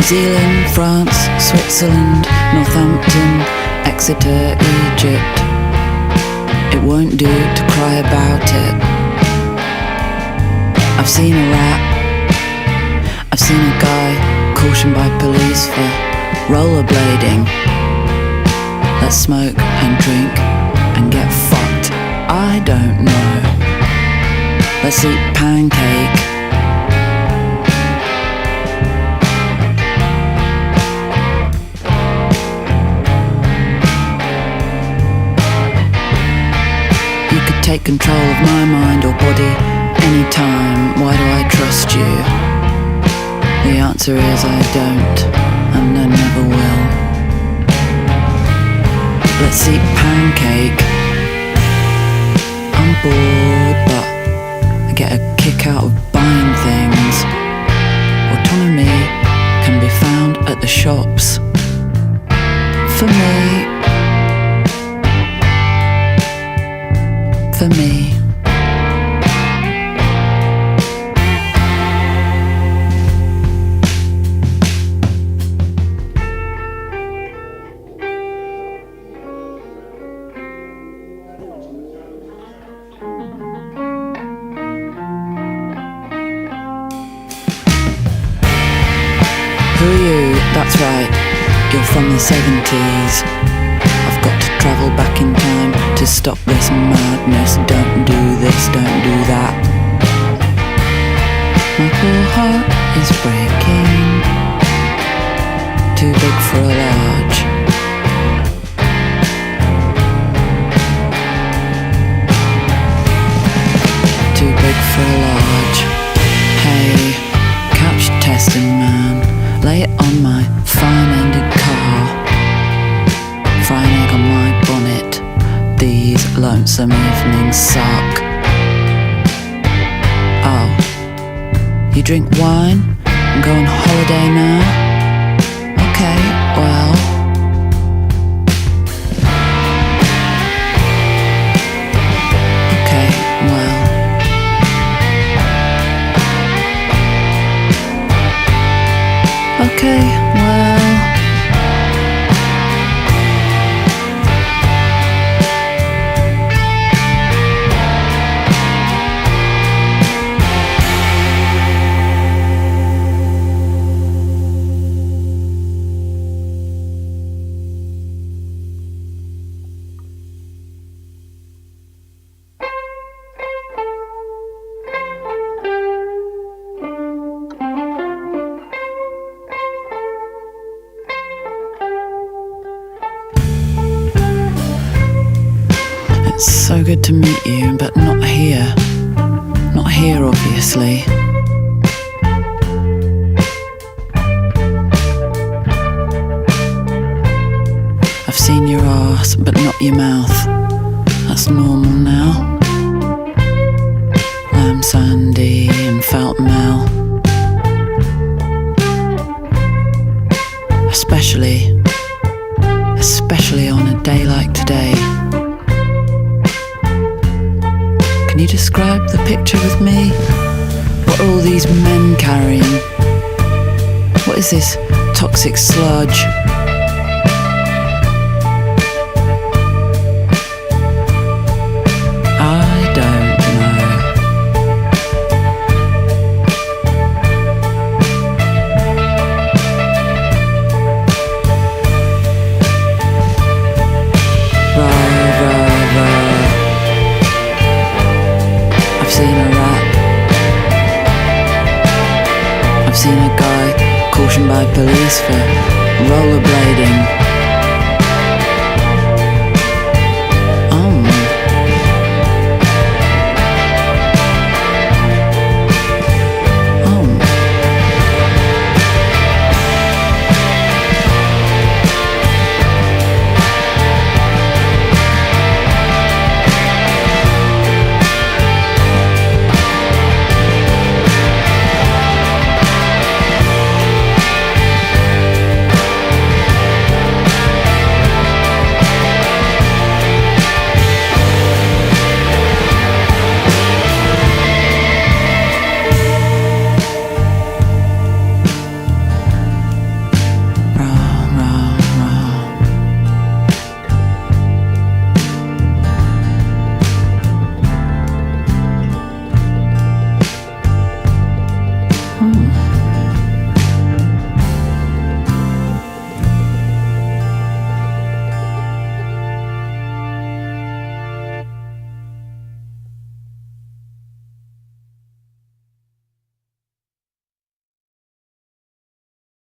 New Zealand, France, Switzerland, Northampton, Exeter, Egypt. It won't do to cry about it. I've seen a rat, I've seen a guy cautioned by police for rollerblading. Let's smoke and drink and get fucked. I don't know. Let's eat pancake. You could take control of my mind or body anytime. Why do I trust you? The answer is I don't, and I never will. Let's eat pancake. I'm bored, but I get a kick out of buying things. Autonomy can be found at the shops. For me. Who are you? That's right, you're from the 70s. I've got to travel back in time to stop this madness. Don't do this, don't do that. My poor heart is breaking. Too big for a large. Too big for a large. Hey, couch testing man, lay it on my fine-ended car. Fry an egg on my bonnet. These lonesome evenings suck. Oh, you drink wine and go on holiday now? Okay, well. Okay, well. Okay, well. It's so good to meet you, but not here. Not here, obviously. I've seen your ass, but not your mouth. That's normal now. Lamb Sandy and Felton Mel. Especially on a day like today. Can you describe the picture with me? What are all these men carrying? What is this toxic sludge? I don't know. I've seen a rat. I've seen a guy cautioned by police for rollerblading.